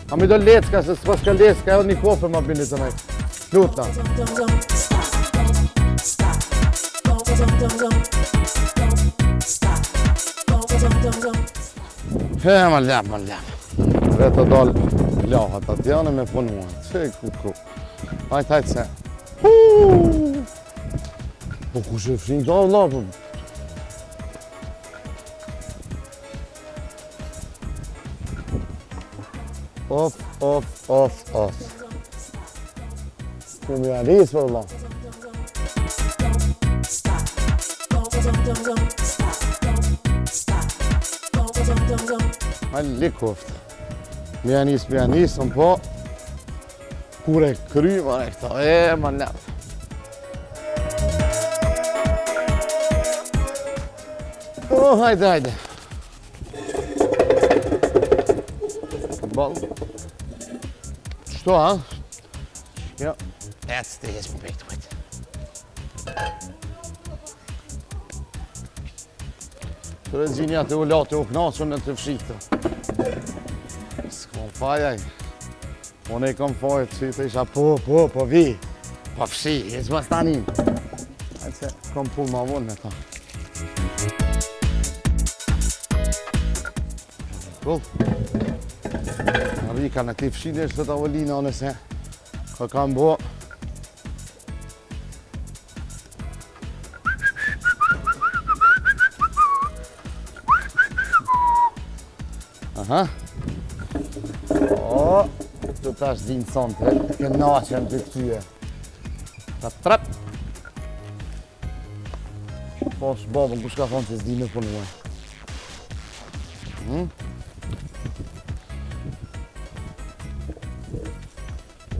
A mi do lecka, se s'pas ka lecka, edhe një kofër ma bini të nejtë. Lutna. Ma lep. Dhe të dalë lahat atjane me punua. Që ku. Hajtë se. Po ku që fshin këto Allah? Of. Këmë janis për Allah. Halli koft. Mi janis, në po. Kure kry, mare këta, ma lep. Hajde. Bal. Što, ha? Ja. That's the his perfect with. Të rezinja të ulate u knasën në të fshita. S'kom fajaj. Unë e kom fajt që të isha po vi. Po fshi, e që mas tanin. Hajtë se kom pull ma vonë me ta. Cool. Rika në këti fshine është të tavolina nëse ka kam bo. Aha. Të tash dinë sonte, të ke naqen të këtyje. Ta trap. Po është babën, kush ka thonë që s'di në punue.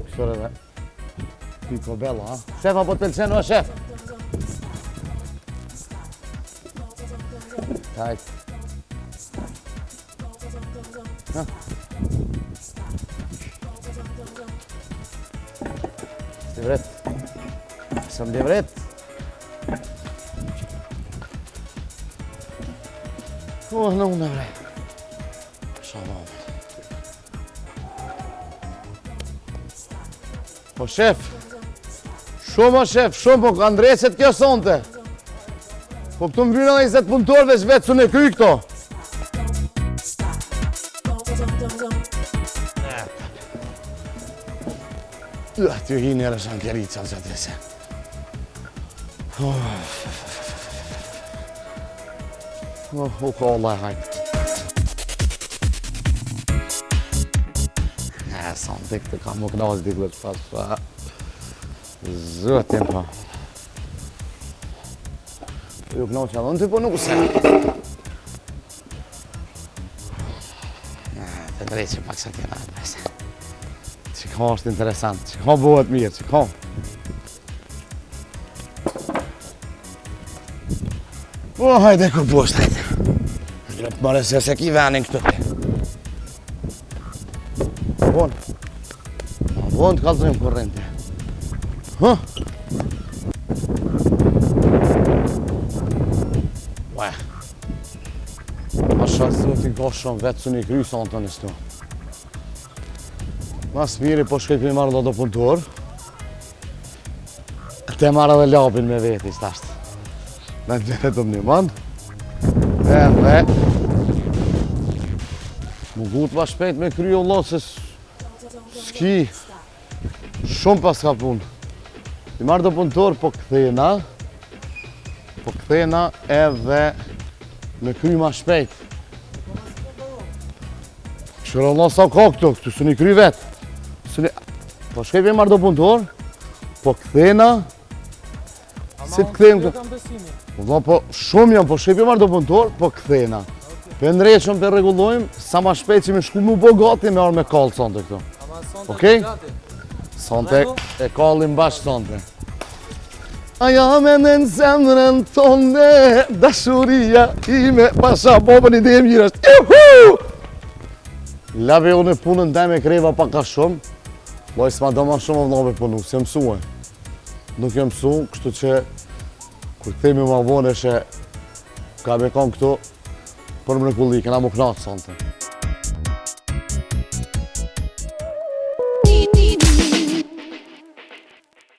Kështore dhe. Piko bella, ha? Shefa po të pëlqen, o shef? Hajt. Stivret. Sëm livret. Në unë vrej. Shalom. Po shef, shumë po ka ndreset kjo sonte. Po këtu mbyna 20 punëtorve që vetë su në kry këto. Ty hi njërë është ankjerica që të se. U ka Allah hajtë. Sonte këtë ka më knasë diklet pas pa. Zëtin pa. Ju knasë që adhën të po nuk se. Të drejtë që pak sa tjena adrese. Që ka është interesant, që ka bëhet mirë, që ka. Hajde ku bësht, hajde. Drepë mërë se ki venin këtë të. Vonë të kalzojmë korrente. Ue. Asha zotin ka shumë vetë së një kry sa në të njështu. Mas miri po shkej për i marrë do punëtor. Te marrë dhe lapin me veti, stashtë. Në të gjenet të më një mandë. Dhe. Më gutë ma shpejt me kry o losë s'ki. Shumë pas ka punë. I marrë do punëtor, po këthena edhe me kry ma shpejt. Këshërë Allah sa ka këtu së një kry vetë. Po shkej për i marrë do punëtor, po këthena. Si të këthejmë këtë? Po shumë jam, po shkej për i marrë do punëtor, po këthena. Për ndrejshëm për regullojmë, sa ma shpejt që mi shku mu bo gati me arë me kallë sonte këtu. Okej? Sonte e kallim bashkë sonte. Aja me në zemrën tonë, dashuria ime, pasha bobën i dhe mirë është. Juhu! Lave unë e punën dhe me kreva pa ka shumë. Loj s'ma do ma shumë o vnove punu, se mësue. Nuk e mësu, kështu që kur themi ma vonë e që ka me konë këtu, për më në kulli, këna më knatë sonte.